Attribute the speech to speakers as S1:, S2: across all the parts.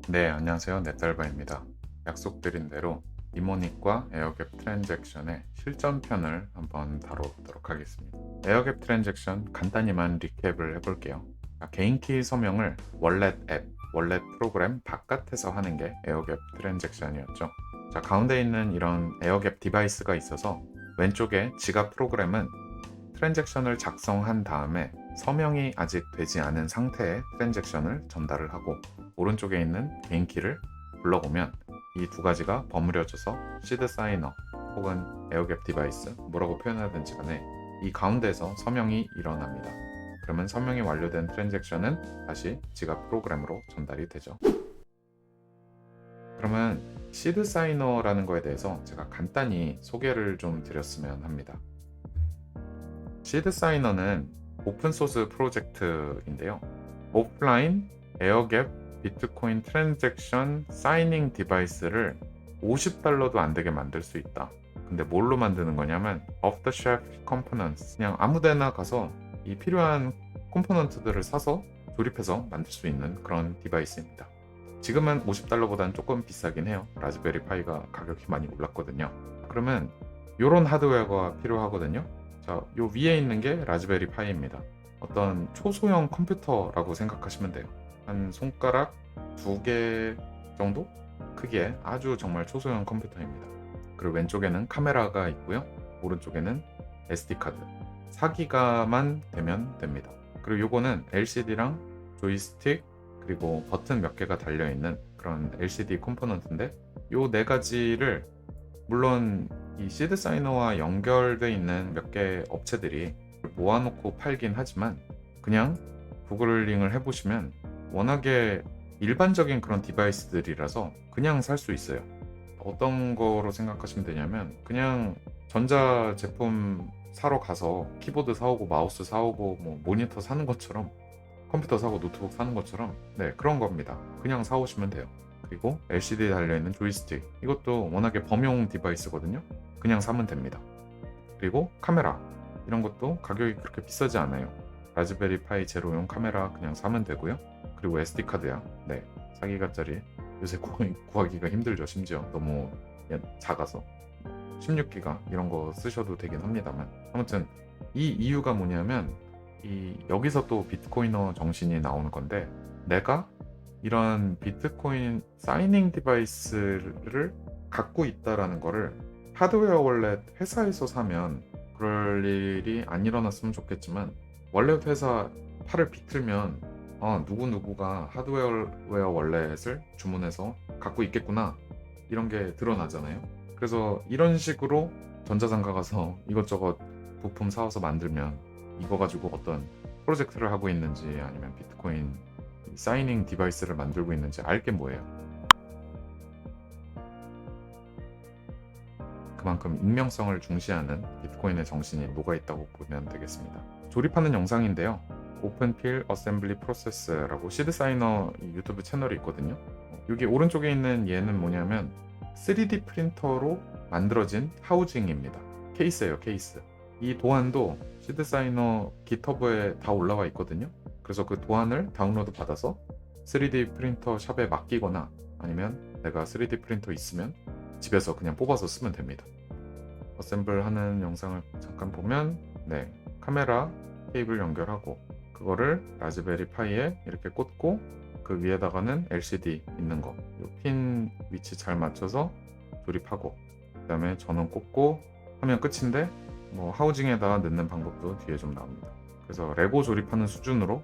S1: 네, 안녕하세요. 넷달바입니다. 약속드린 대로 이모닉과 에어갭 트랜잭션의 실전편을 한번 다뤄보도록 하겠습니다. 에어갭 트랜잭션 간단히만 리캡을 해볼게요. 개인키 서명을 월렛 앱, 월렛 프로그램 바깥에서 하는 게 에어갭 트랜잭션이었죠. 자, 가운데 있는 이런 에어갭 디바이스가 있어서 왼쪽에 지갑 프로그램은 트랜잭션을 작성한 다음에 서명이 아직 되지 않은 상태의 트랜잭션을 전달을 하고, 오른쪽에 있는 개인키를 불러보면 이 두 가지가 버무려져서 시드 사이너 혹은 에어갭 디바이스, 뭐라고 표현하든지 간에 이 가운데에서 서명이 일어납니다. 그러면 서명이 완료된 트랜잭션은 다시 지갑 프로그램으로 전달이 되죠. 그러면 시드 사이너라는 거에 대해서 제가 간단히 소개를 좀 드렸으면 합니다. 시드 사이너는 오픈소스 프로젝트인데요. 오프라인 에어갭 비트코인 트랜잭션 사이닝 디바이스를 $50도 안 되게 만들 수 있다. 근데 뭘로 만드는 거냐면 off the shelf components, 그냥 아무데나 가서 이 필요한 컴포넌트들을 사서 조립해서 만들 수 있는 그런 디바이스입니다. 지금은 $50보다는 조금 비싸긴 해요. 라즈베리 파이가 가격이 많이 올랐거든요. 그러면 이런 하드웨어가 필요하거든요. 자, 요 위에 있는 게 라즈베리 파이입니다. 어떤 초소형 컴퓨터라고 생각하시면 돼요. 한 손가락 2개 정도 크기의 아주 정말 초소형 컴퓨터입니다. 그리고 왼쪽에는 카메라가 있고요. 오른쪽에는 SD카드 4기가만 되면 됩니다. 그리고 요거는 LCD랑 조이스틱 그리고 버튼 몇 개가 달려있는 그런 LCD 컴포넌트인데, 요 네 가지를 물론 이 시드 사이너와 연결되어 있는 몇 개 업체들이 모아놓고 팔긴 하지만, 그냥 구글링을 해보시면 워낙에 일반적인 그런 디바이스들이라서 그냥 살 수 있어요. 어떤 거로 생각하시면 되냐면, 그냥 전자 제품 사러 가서 키보드 사오고 마우스 사오고 뭐 모니터 사는 것처럼, 컴퓨터 사고 노트북 사는 것처럼, 네, 그런 겁니다. 그냥 사오시면 돼요. 그리고 LCD 달려있는 조이스틱, 이것도 워낙에 범용 디바이스거든요. 그냥 사면 됩니다. 그리고 카메라, 이런 것도 가격이 그렇게 비싸지 않아요. 라즈베리 파이 제로용 카메라 그냥 사면 되고요. 그리고 SD카드야, 네, 4기가짜리 요새 구하기가 힘들죠. 심지어 너무 작아서 16기가 이런 거 쓰셔도 되긴 합니다만, 아무튼 이 이유가 뭐냐면, 여기서 또 비트코이너 정신이 나오는 건데, 내가 이런 비트코인 사이닝 디바이스를 갖고 있다라는 거를 하드웨어 월렛 회사에서 사면 그럴 일이 안 일어났으면 좋겠지만, 월렛 회사 팔을 비틀면 누구누구가 하드웨어 월렛을 주문해서 갖고 있겠구나, 이런 게 드러나잖아요. 그래서 이런 식으로 전자상가 가서 이것저것 부품 사와서 만들면 이거 가지고 어떤 프로젝트를 하고 있는지, 아니면 비트코인 사이닝 디바이스를 만들고 있는지 알게 뭐예요. 그만큼 익명성을 중시하는 비트코인의 정신이 녹아있다고 보면 되겠습니다. 조립하는 영상인데요. 오픈필 어셈블리 프로세스라고 시드 사이너 유튜브 채널이 있거든요. 여기 오른쪽에 있는 얘는 뭐냐면 3D 프린터로 만들어진 하우징입니다. 케이스예요, 케이스. 이 도안도 시드 사이너 깃허브에 다 올라와 있거든요. 그래서 그 도안을 다운로드 받아서 3D 프린터 샵에 맡기거나, 아니면 내가 3D 프린터 있으면 집에서 그냥 뽑아서 쓰면 됩니다. 어셈블 하는 영상을 잠깐 보면, 네, 카메라 케이블 연결하고 그거를 라즈베리 파이에 이렇게 꽂고, 그 위에다가는 LCD 있는 거, 핀 위치 잘 맞춰서 조립하고, 그 다음에 전원 꽂고 하면 끝인데, 뭐 하우징에다가 넣는 방법도 뒤에 좀 나옵니다. 그래서 레고 조립하는 수준으로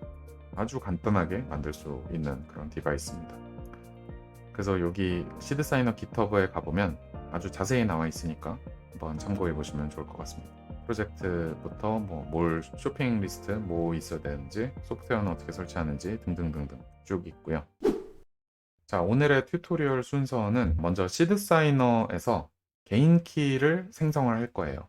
S1: 아주 간단하게 만들 수 있는 그런 디바이스입니다. 그래서 여기 시드 사이너 깃허브에 가보면 아주 자세히 나와 있으니까 한번 참고해 보시면 좋을 것 같습니다. 프로젝트부터 뭘 쇼핑 리스트 뭐 있어야 되는지, 소프트웨어는 어떻게 설치하는지 등등등등 쭉 있고요. 자, 오늘의 튜토리얼 순서는 먼저 시드 사이너에서 개인 키를 생성을 할 거예요.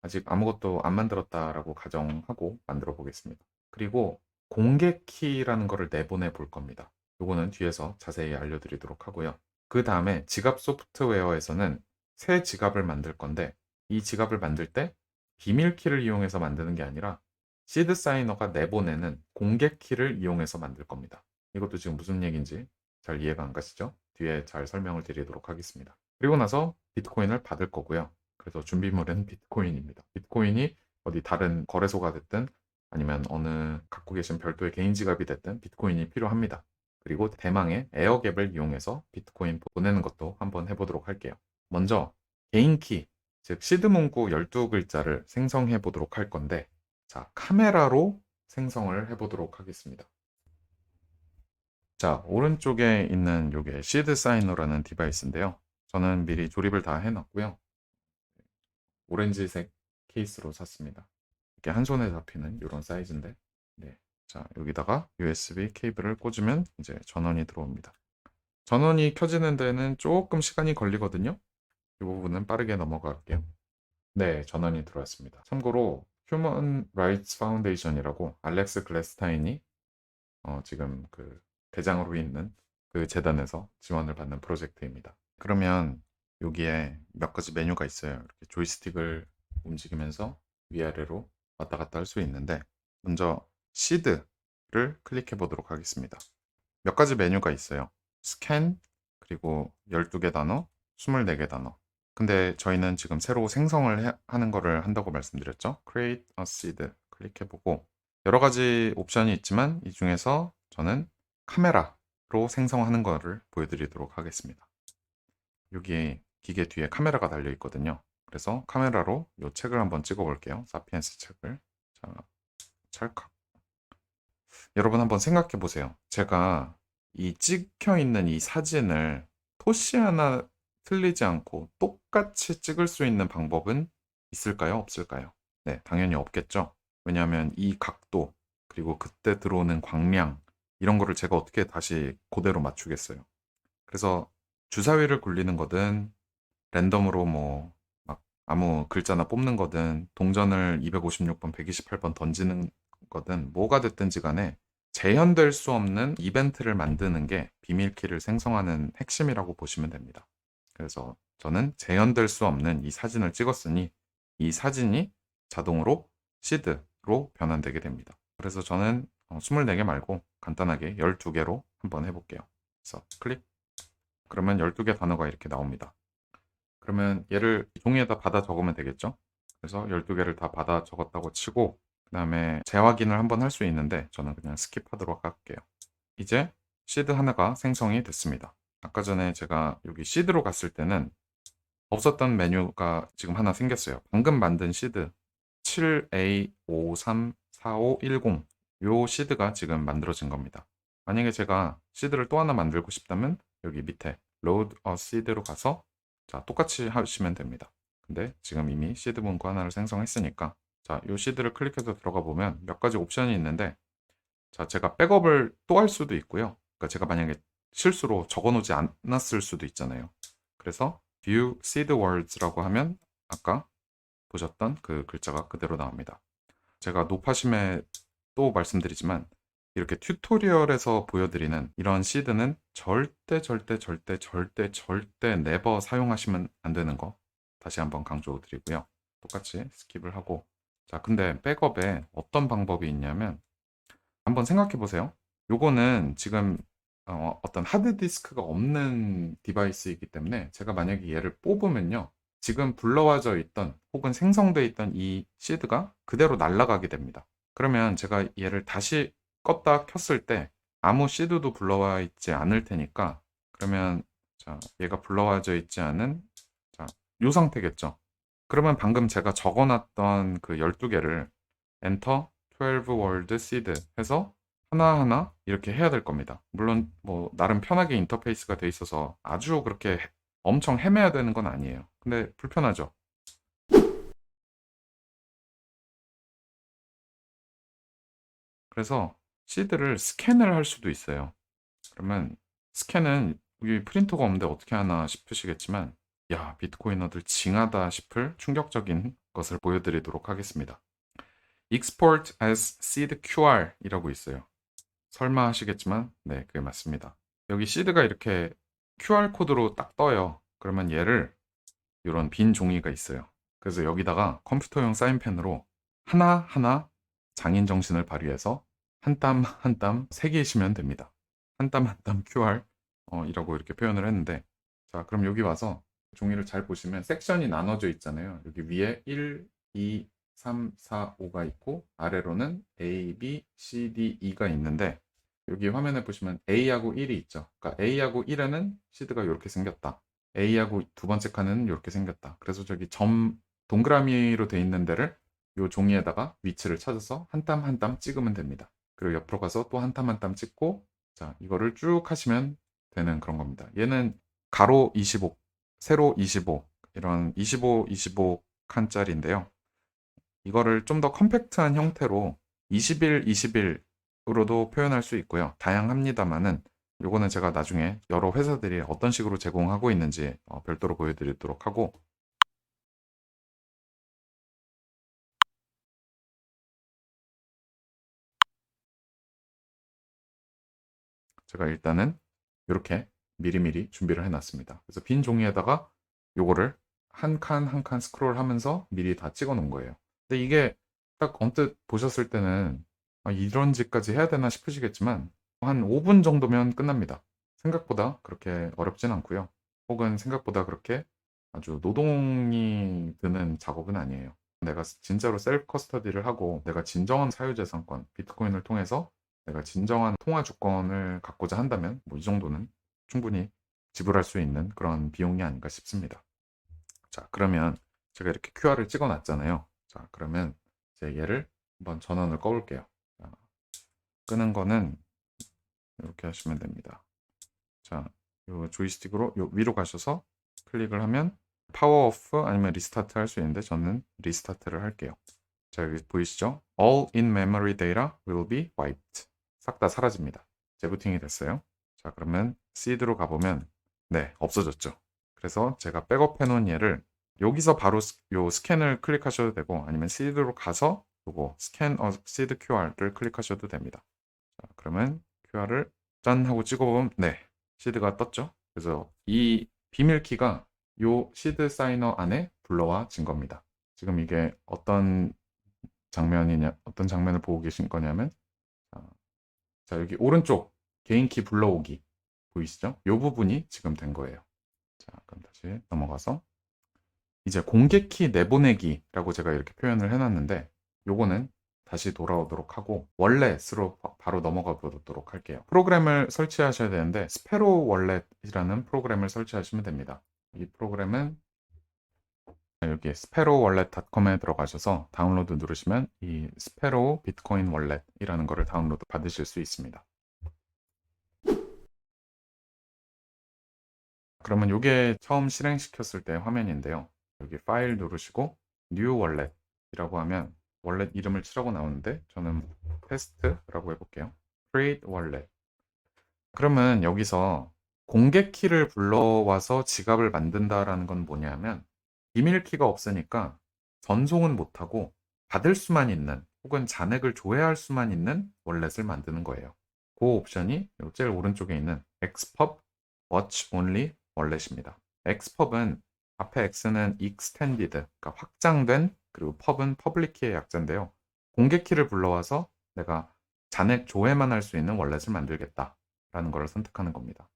S1: 아직 아무것도 안 만들었다라고 가정하고 만들어 보겠습니다. 그리고 공개 키라는 거를 내보내 볼 겁니다. 요거는 뒤에서 자세히 알려드리도록 하고요. 그 다음에 지갑 소프트웨어에서는 새 지갑을 만들 건데, 이 지갑을 만들 때 비밀 키를 이용해서 만드는 게 아니라 시드 사이너가 내보내는 공개 키를 이용해서 만들 겁니다. 이것도 지금 무슨 얘기인지 잘 이해가 안 가시죠? 뒤에 잘 설명을 드리도록 하겠습니다. 그리고 나서 비트코인을 받을 거고요. 그래서 준비물은 비트코인입니다. 비트코인이 어디 다른 거래소가 됐든 아니면 어느 갖고 계신 별도의 개인 지갑이 됐든 비트코인이 필요합니다. 그리고 대망의 에어갭을 이용해서 비트코인 보내는 것도 한번 해보도록 할게요. 먼저 개인 키, 즉 시드 문구 12글자를 생성해 보도록 할 건데, 자, 카메라로 생성을 해 보도록 하겠습니다. 자, 오른쪽에 있는 요게 시드 사이너라는 디바이스인데요. 저는 미리 조립을 다 해놨고요. 오렌지색 케이스로 샀습니다. 이렇게 한 손에 잡히는 이런 사이즈인데, 네. 자, 여기다가 USB 케이블을 꽂으면 이제 전원이 들어옵니다. 전원이 켜지는 데는 조금 시간이 걸리거든요. 이 부분은 빠르게 넘어갈게요. 네, 전원이 들어왔습니다. 참고로 휴먼 라이츠 파운데이션이라고 알렉스 글래스타인이 지금 그 대장으로 있는 그 재단에서 지원을 받는 프로젝트입니다. 그러면 여기에 몇 가지 메뉴가 있어요. 이렇게 조이스틱을 움직이면서 위아래로 왔다 갔다 할 수 있는데, 먼저 시드를 클릭해 보도록 하겠습니다. 몇 가지 메뉴가 있어요. 스캔, 그리고 12개 단어, 24개 단어. 근데 저희는 지금 새로 생성을 하는 거를 한다고 말씀드렸죠. Create a seed 클릭해 보고 여러 가지 옵션이 있지만 이 중에서 저는 카메라로 생성하는 거를 보여드리도록 하겠습니다. 여기 기계 뒤에 카메라가 달려 있거든요. 그래서 카메라로 이 책을 한번 찍어 볼게요. 사피엔스 책을. 자, 찰칵. 여러분 한번 생각해 보세요. 제가 이 찍혀 있는 이 사진을 토시 하나 틀리지 않고 똑같이 찍을 수 있는 방법은 있을까요? 없을까요? 네, 당연히 없겠죠. 왜냐하면 이 각도, 그리고 그때 들어오는 광량, 이런 거를 제가 어떻게 다시 그대로 맞추겠어요. 그래서 주사위를 굴리는 거든, 랜덤으로 뭐, 막 아무 글자나 뽑는 거든, 동전을 256번, 128번 던지는 거든, 뭐가 됐든지 간에 재현될 수 없는 이벤트를 만드는 게 비밀키를 생성하는 핵심이라고 보시면 됩니다. 그래서 저는 재현될 수 없는 이 사진을 찍었으니 이 사진이 자동으로 시드로 변환되게 됩니다. 그래서 저는 24개 말고 간단하게 12개로 한번 해볼게요. 그래서 클릭. 그러면 12개 단어가 이렇게 나옵니다. 그러면 얘를 종이에다 받아 적으면 되겠죠? 그래서 12개를 다 받아 적었다고 치고 그 다음에 재확인을 한번 할 수 있는데 저는 그냥 스킵하도록 할게요. 이제 시드 하나가 생성이 됐습니다. 아까 전에 제가 여기 시드로 갔을 때는 없었던 메뉴가 지금 하나 생겼어요. 방금 만든 시드 7A534510 요 시드가 지금 만들어진 겁니다. 만약에 제가 시드를 또 하나 만들고 싶다면 여기 밑에 Load a Seed로 가서 자, 똑같이 하시면 됩니다. 근데 지금 이미 시드 문구 하나를 생성했으니까 자, 요 시드를 클릭해서 들어가 보면 몇 가지 옵션이 있는데 자, 제가 백업을 또 할 수도 있고요. 그러니까 제가 만약에 실수로 적어 놓지 않았을 수도 있잖아요. 그래서 View Seed Words라고 하면 아까 보셨던 그 글자가 그대로 나옵니다. 제가 높아심에 또 말씀드리지만 이렇게 튜토리얼에서 보여드리는 이런 시드는 절대 네버 사용하시면 안 되는 거 다시 한번 강조드리고요. 똑같이 스킵을 하고 자, 근데 백업에 어떤 방법이 있냐면 한번 생각해 보세요. 요거는 지금 어떤 하드디스크가 없는 디바이스이기 때문에 제가 만약에 얘를 뽑으면요. 지금 불러와져 있던 혹은 생성되어 있던 이 시드가 그대로 날아가게 됩니다. 그러면 제가 얘를 다시 껐다 켰을 때 아무 시드도 불러와 있지 않을 테니까 그러면 자, 얘가 불러와져 있지 않은 자, 요 상태겠죠. 그러면 방금 제가 적어놨던 그 12개를 엔터 12 월드 시드 해서 하나하나 이렇게 해야 될 겁니다. 물론 뭐 나름 편하게 인터페이스가 돼 있어서 아주 그렇게 엄청 헤매야 되는 건 아니에요. 근데 불편하죠. 그래서 시드를 스캔을 할 수도 있어요. 그러면 스캔은 여기 프린터가 없는데 어떻게 하나 싶으시겠지만 야, 비트코이너들 징하다 싶을 충격적인 것을 보여드리도록 하겠습니다. Export as seed QR 이라고 있어요. 설마 하시겠지만 네, 그게 맞습니다. 여기 시드가 이렇게 QR코드로 딱 떠요. 그러면 얘를 이런 빈 종이가 있어요. 그래서 여기다가 컴퓨터용 사인펜으로 하나하나 장인 정신을 발휘해서 한 땀 한 땀 새기시면 됩니다. 한 땀 한 땀 QR 이라고 이렇게 표현을 했는데, 자, 그럼 여기 와서 종이를 잘 보시면 섹션이 나눠져 있잖아요. 여기 위에 1, 2, 3, 4, 5가 있고 아래로는 A, B, C, D, E가 있는데, 여기 화면에 보시면 A하고 1이 있죠. 그러니까 A하고 1에는 시드가 이렇게 생겼다. A하고 두 번째 칸은 이렇게 생겼다. 그래서 저기 동그라미로 돼 있는 데를 이 종이에다가 위치를 찾아서 한 땀 한 땀 찍으면 됩니다. 그리고 옆으로 가서 또 한 땀 한 땀 찍고, 자, 이거를 쭉 하시면 되는 그런 겁니다. 얘는 가로 25, 세로 25, 이런 25, 25 칸짜리인데요. 이거를 좀 더 컴팩트한 형태로 21, 21으로도 표현할 수 있고요. 다양합니다만은 요거는 제가 나중에 여러 회사들이 어떤 식으로 제공하고 있는지 별도로 보여드리도록 하고, 제가 일단은 이렇게 미리미리 준비를 해놨습니다. 그래서 빈 종이에다가 요거를 한 칸 한 칸 스크롤 하면서 미리 다 찍어 놓은 거예요. 근데 이게 딱 언뜻 보셨을 때는 이런 짓까지 해야 되나 싶으시겠지만 한 5분 정도면 끝납니다. 생각보다 그렇게 어렵진 않고요. 혹은 생각보다 그렇게 아주 노동이 드는 작업은 아니에요. 내가 진짜로 셀프 커스터디를 하고 내가 진정한 사유재산권, 비트코인을 통해서 내가 진정한 통화 주권을 갖고자 한다면 뭐 이 정도는 충분히 지불할 수 있는 그런 비용이 아닌가 싶습니다. 자, 그러면 제가 이렇게 QR을 찍어 놨잖아요. 자, 그러면 이제 얘를 한번 전원을 꺼볼게요. 자, 끄는 거는 이렇게 하시면 됩니다. 자, 요 조이스틱으로 요 위로 가셔서 클릭을 하면 파워 오프 아니면 리스타트 할 수 있는데 저는 리스타트를 할게요. 자, 여기 보이시죠? All in memory data will be wiped. 싹 다 사라집니다. 재부팅이 됐어요. 자, 그러면 seed로 가보면 네, 없어졌죠. 그래서 제가 백업해 놓은 얘를 여기서 바로 요 스캔을 클릭하셔도 되고 아니면 seed로 가서 요거 스캔 seed QR를 클릭하셔도 됩니다. 자, 그러면 QR을 짠 하고 찍어보면 네, 시드가 떴죠. 그래서 이 비밀키가 요 시드 사이너 안에 불러와진 겁니다. 지금 이게 어떤 장면을 보고 계신 거냐면, 자, 자, 여기 오른쪽 개인키 불러오기 보이시죠? 이 부분이 지금 된 거예요. 자, 그럼 다시 넘어가서 이제 공개키 내보내기라고 제가 이렇게 표현을 해놨는데 요거는 다시 돌아오도록 하고 월렛으로 바로 넘어가 보도록 할게요. 프로그램을 설치하셔야 되는데 스페로 월렛이라는 프로그램을 설치하시면 됩니다. 이 프로그램은 여기 sparrowwallet.com에 들어가셔서 다운로드 누르시면 이 스페로 비트코인 월렛이라는 거를 다운로드 받으실 수 있습니다. 그러면 이게 처음 실행시켰을 때 화면인데요. 여기 파일 누르시고 new wallet이라고 하면 월렛 이름을 치라고 나오는데 저는 테스트라고 해볼게요. create wallet. 그러면 여기서 공개 키를 불러와서 지갑을 만든다라는 건 뭐냐면 비밀키가 없으니까 전송은 못하고 받을 수만 있는 혹은 잔액을 조회할 수만 있는 월렛을 만드는 거예요. 그 옵션이 제일 오른쪽에 있는 Xpub Watch Only 월렛입니다. Xpub은 앞에 X는 extended, 그러니까 확장된, 그리고 pub은 public 키의 약자인데요. 공개 키를 불러와서 내가 잔액 조회만 할 수 있는 월렛을 만들겠다라는 것을 선택하는 겁니다.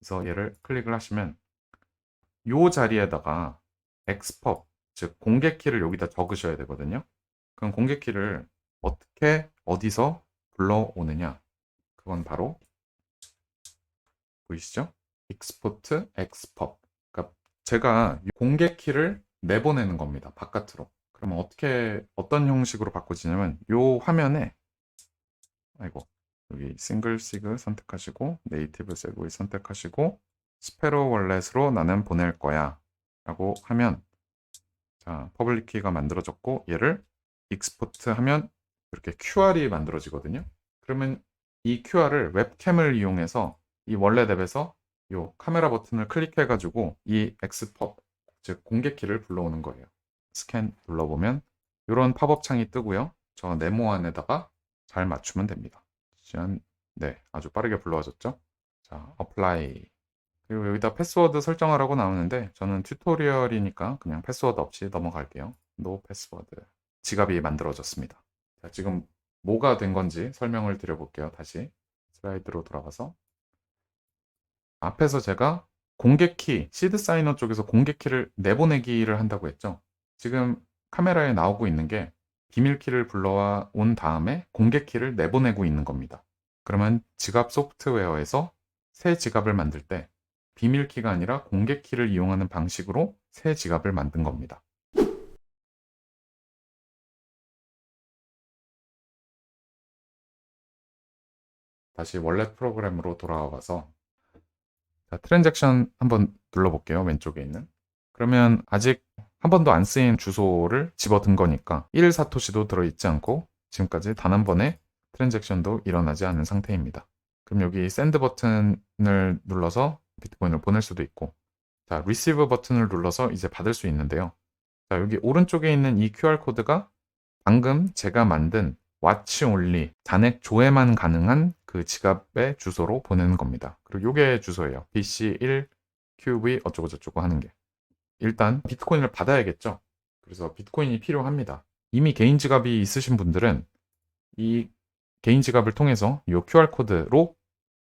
S1: 그래서 얘를 클릭을 하시면 이 자리에다가 xpub, 즉 공개 키를 여기다 적으셔야 되거든요. 그럼 공개 키를 어떻게 어디서 불러오느냐? 그건 바로 보이시죠? export xpub. 그러니까 제가 공개 키를 내보내는 겁니다. 바깥으로. 그러면 어떤 형식으로 바꿔지냐면 이 화면에 아이고 여기 싱글 시그 선택하시고 네이티브 세그웨이 선택하시고 스페로 월렛으로 나는 보낼 거야 라고 하면 자 퍼블릭 키가 만들어졌고 얘를 익스포트 하면 이렇게 QR이 만들어지거든요. 그러면 이 QR을 웹캠을 이용해서 이 월렛 앱에서 이 카메라 버튼을 클릭해 가지고 이 엑스펍 즉 공개 키를 불러오는 거예요. 스캔 눌러보면 이런 팝업 창이 뜨고요. 저 네모 안에다가 잘 맞추면 됩니다. 네, 아주 빠르게 불러와졌죠. 자, apply 그리고 여기다 패스워드 설정하라고 나오는데 저는 튜토리얼이니까 그냥 패스워드 없이 넘어갈게요. 노 패스워드. 지갑이 만들어졌습니다. 자, 지금 뭐가 된 건지 설명을 드려볼게요. 다시 슬라이드로 돌아가서 앞에서 제가 공개키, 시드 사이너 쪽에서 공개키를 내보내기를 한다고 했죠. 지금 카메라에 나오고 있는 게 비밀키를 불러와 온 다음에 공개키를 내보내고 있는 겁니다. 그러면 지갑 소프트웨어에서 새 지갑을 만들 때 비밀키가 아니라 공개키를 이용하는 방식으로 새 지갑을 만든 겁니다. 다시 원래 프로그램으로 돌아와서 자, 트랜잭션 한번 눌러볼게요. 왼쪽에 있는. 그러면 아직 한 번도 안 쓰인 주소를 집어든 거니까 1 사토시도 들어있지 않고 지금까지 단 한 번의 트랜잭션도 일어나지 않은 상태입니다. 그럼 여기 샌드 버튼을 눌러서 비트코인을 보낼 수도 있고 자, 리시브 버튼을 눌러서 이제 받을 수 있는데요. 자, 여기 오른쪽에 있는 이 QR코드가 방금 제가 만든 와치 올리 잔액 조회만 가능한 그 지갑의 주소로 보내는 겁니다. 그리고 요게 주소예요. BC1 QV 어쩌고저쩌고 하는 게. 일단 비트코인을 받아야겠죠. 그래서 비트코인이 필요합니다. 이미 개인 지갑이 있으신 분들은 이 개인 지갑을 통해서 이 QR코드로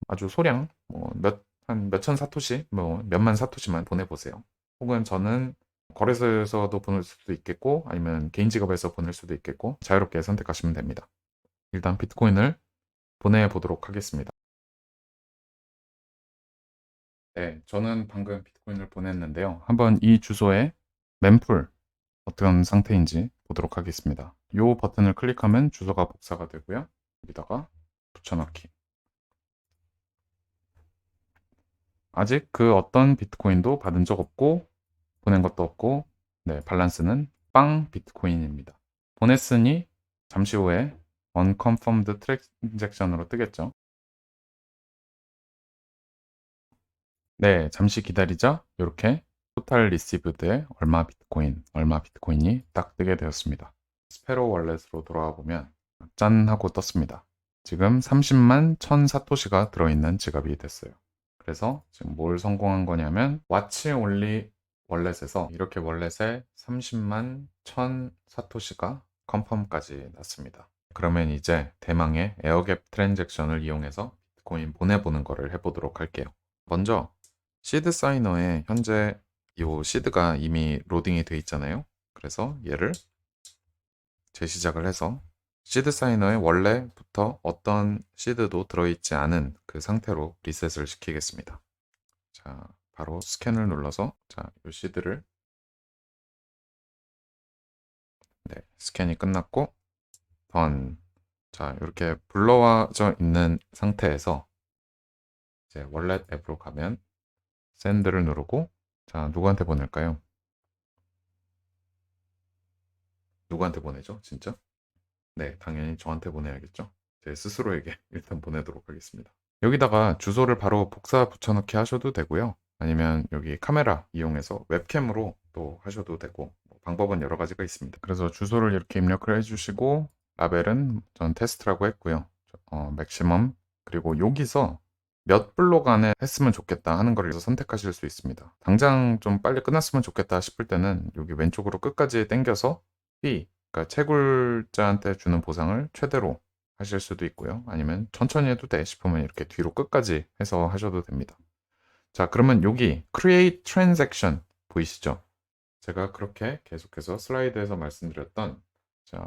S1: 아주 소량 한 몇천 사토시, 몇만 사토시만 보내보세요. 혹은 저는 거래소에서도 보낼 수도 있겠고 아니면 개인 지갑에서 보낼 수도 있겠고 자유롭게 선택하시면 됩니다. 일단 비트코인을 보내보도록 하겠습니다. 네, 저는 방금 비트코인을 보냈는데요. 한번 이 주소에 mempool 어떤 상태인지 보도록 하겠습니다. 이 버튼을 클릭하면 주소가 복사가 되고요. 여기다가 붙여넣기. 아직 그 어떤 비트코인도 받은 적 없고 보낸 것도 없고 네, 밸런스는 빵 비트코인입니다. 보냈으니 잠시 후에 unconfirmed transaction으로 뜨겠죠. 네, 잠시 기다리자 이렇게 토탈 리시브드에 얼마 비트코인이 딱 뜨게 되었습니다. 스페로 월렛으로 돌아와 보면 짠 하고 떴습니다. 지금 30만 1000 사토시가 들어있는 지갑이 됐어요. 그래서 지금 뭘 성공한 거냐면 와치 올리 월렛에서 이렇게 월렛에 30만 1000 사토시가 컨펌까지 났습니다. 그러면 이제 대망의 에어갭 트랜잭션을 이용해서 비트코인 보내보는 거를 해보도록 할게요. 먼저 시드 사이너에 현재 이 시드가 이미 로딩이 돼 있잖아요. 그래서 얘를 재시작을 해서 시드 사이너에 원래부터 어떤 시드도 들어있지 않은 그 상태로 리셋을 시키겠습니다. 자, 바로 스캔을 눌러서 자, 이 시드를 네, 스캔이 끝났고 던 자, 이렇게 불러와져 있는 상태에서 이제 월렛 앱으로 가면 샌드를 누르고 자, 누구한테 보낼까요? 누구한테 보내죠? 진짜? 네, 당연히 저한테 보내야겠죠? 제 스스로에게 일단 보내도록 하겠습니다. 여기다가 주소를 바로 복사 붙여넣기 하셔도 되고요. 아니면 여기 카메라 이용해서 웹캠으로 또 하셔도 되고 방법은 여러 가지가 있습니다. 그래서 주소를 이렇게 입력을 해주시고 라벨은 전 테스트라고 했고요. 맥시멈 그리고 여기서 몇 블록 안에 했으면 좋겠다 하는 걸 선택하실 수 있습니다. 당장 좀 빨리 끝났으면 좋겠다 싶을 때는 여기 왼쪽으로 끝까지 당겨서 fee, 그러니까 채굴자한테 주는 보상을 최대로 하실 수도 있고요. 아니면 천천히 해도 돼 싶으면 이렇게 뒤로 끝까지 해서 하셔도 됩니다. 자, 그러면 여기 create transaction 보이시죠? 제가 그렇게 계속해서 슬라이드에서 말씀드렸던 자,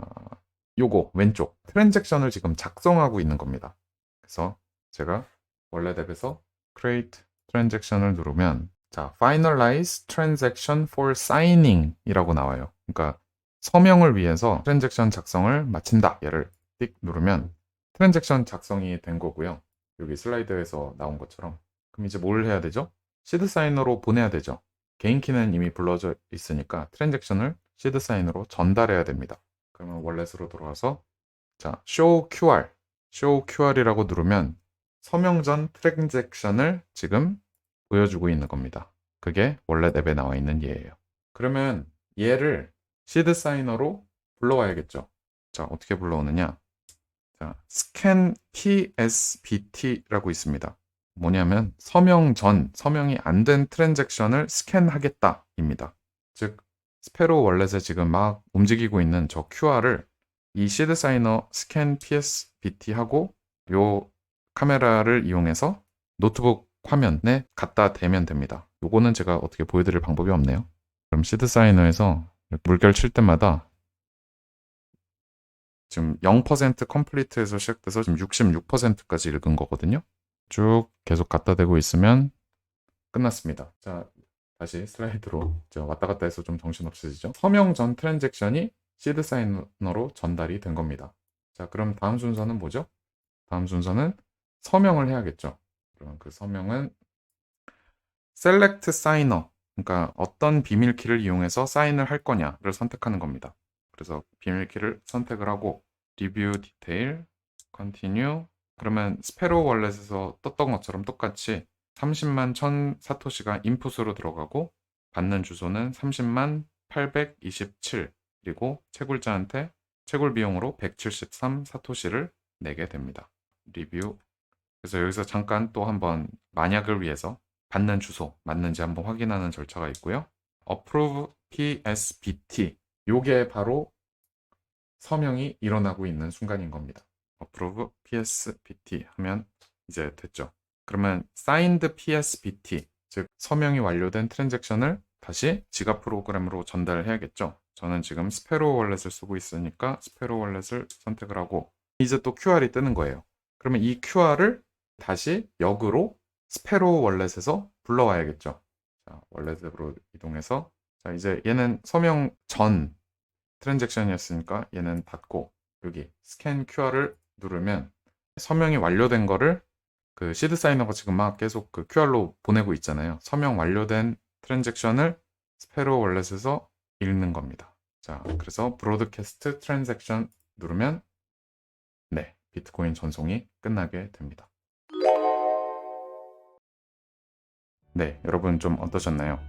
S1: 요거 왼쪽 트랜잭션을 지금 작성하고 있는 겁니다. 그래서 제가 원래 앱에서 create transaction을 누르면 자, finalize transaction for signing 이라고 나와요. 그러니까 서명을 위해서 트랜잭션 작성을 마친다. 얘를 띡 누르면 트랜잭션 작성이 된 거고요. 여기 슬라이드에서 나온 것처럼. 그럼 이제 뭘 해야 되죠? 시드 사이너로 보내야 되죠. 개인 키는 이미 불러져 있으니까 트랜잭션을 시드 사이너로 전달해야 됩니다. 그러면 월렛으로 돌아와서 자, show QR이라고 누르면 서명 전 트랜잭션을 지금 보여주고 있는 겁니다. 그게 월렛 앱에 나와 있는 얘예요. 그러면 얘를 시드 사이너로 불러와야겠죠. 자, 어떻게 불러오느냐? 자, scan TSBT라고 있습니다. 뭐냐면 서명 전, 서명이 안 된 트랜잭션을 스캔하겠다 입니다. 즉 스페로 월렛에 지금 막 움직이고 있는 저 QR을 이 시드 사이너 스캔 PSBT 하고 요 카메라를 이용해서 노트북 화면에 갖다 대면 됩니다. 요거는 제가 어떻게 보여드릴 방법이 없네요. 그럼 시드 사이너에서 물결 칠 때마다 지금 0% 컴플리트에서 시작돼서 지금 66%까지 읽은 거거든요. 쭉 계속 갖다 대고 있으면 끝났습니다. 자, 다시 슬라이드로 왔다 갔다 해서 좀 정신없으시죠? 서명 전 트랜잭션이 시드 사이너로 전달이 된 겁니다. 자, 그럼 다음 순서는 뭐죠? 다음 순서는 서명을 해야겠죠. 그럼 그 서명은 select signer, 그러니까 어떤 비밀키를 이용해서 사인을 할 거냐를 선택하는 겁니다. 그래서 비밀키를 선택을 하고 review detail, continue. 그러면 스페로 월렛에서 떴던 것처럼 똑같이 30만 1000 사토시가 인풋으로 들어가고 받는 주소는 30만 827, 그리고 채굴자한테 채굴 비용으로 173 사토시를 내게 됩니다. 리뷰. 그래서 여기서 잠깐 또 한번 만약을 위해서 받는 주소 맞는지 한번 확인하는 절차가 있고요. approve PSBT. 요게 바로 서명이 일어나고 있는 순간인 겁니다. approve PSBT 하면 이제 됐죠. 그러면 signed PSBT, 즉 서명이 완료된 트랜잭션을 다시 지갑 프로그램으로 전달해야겠죠. 저는 지금 스페로 월렛을 쓰고 있으니까 스페로 월렛을 선택을 하고 이제 또 QR이 뜨는 거예요. 그러면 이 QR을 다시 역으로 스페로 월렛에서 불러와야겠죠. 자, 월렛으로 이동해서 자, 이제 얘는 서명 전 트랜잭션이었으니까 얘는 닫고 여기 스캔 QR을 누르면 서명이 완료된 거를 그 시드 사이너가 지금 막 계속 그 QR로 보내고 있잖아요. 서명 완료된 트랜잭션을 스페로 월렛에서 읽는 겁니다. 자, 그래서 브로드캐스트 트랜잭션 누르면 네, 비트코인 전송이 끝나게 됩니다. 네, 여러분 좀 어떠셨나요?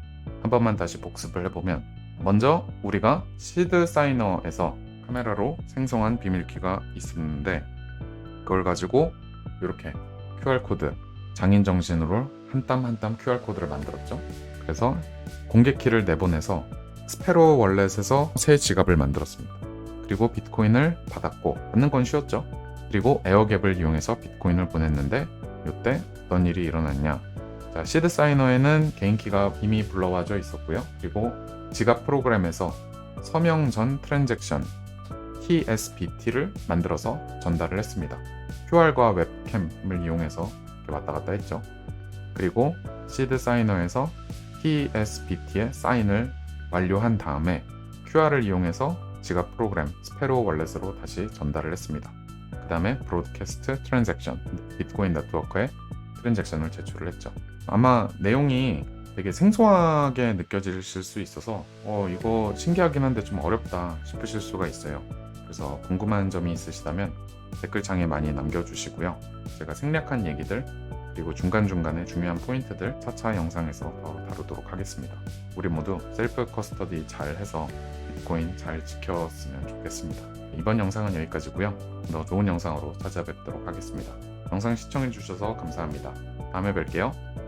S1: 한 번만 다시 복습을 해보면 먼저 우리가 시드 사이너에서 카메라로 생성한 비밀키가 있었는데 그걸 가지고 이렇게 QR코드, 장인정신으로 한 땀 한 땀 QR코드를 만들었죠. 그래서 공개키를 내보내서 스페로 월렛에서 새 지갑을 만들었습니다. 그리고 비트코인을 받았고 받는 건 쉬웠죠. 그리고 에어갭을 이용해서 비트코인을 보냈는데 이때 어떤 일이 일어났냐. 자, 시드 사이너에는 개인키가 이미 불러와져 있었고요. 그리고 지갑 프로그램에서 서명 전 트랜잭션 TSBT를 만들어서 전달을 했습니다. QR과 웹캠을 이용해서 이렇게 왔다 갔다 했죠. 그리고 시드 사이너에서 TSBT의 사인을 완료한 다음에 QR을 이용해서 지갑 프로그램 스페로 월렛으로 다시 전달을 했습니다. 그 다음에 브로드캐스트 트랜잭션, 비트코인 네트워크에 트랜잭션을 제출을 했죠. 아마 내용이 되게 생소하게 느껴지실 수 있어서 이거 신기하긴 한데 좀 어렵다 싶으실 수가 있어요. 그래서 궁금한 점이 있으시다면 댓글창에 많이 남겨주시고요. 제가 생략한 얘기들 그리고 중간중간에 중요한 포인트들 차차 영상에서 더 다루도록 하겠습니다. 우리 모두 셀프 커스터디 잘 해서 비트코인 잘 지켰으면 좋겠습니다. 이번 영상은 여기까지고요. 더 좋은 영상으로 찾아뵙도록 하겠습니다. 영상 시청해주셔서 감사합니다. 다음에 뵐게요.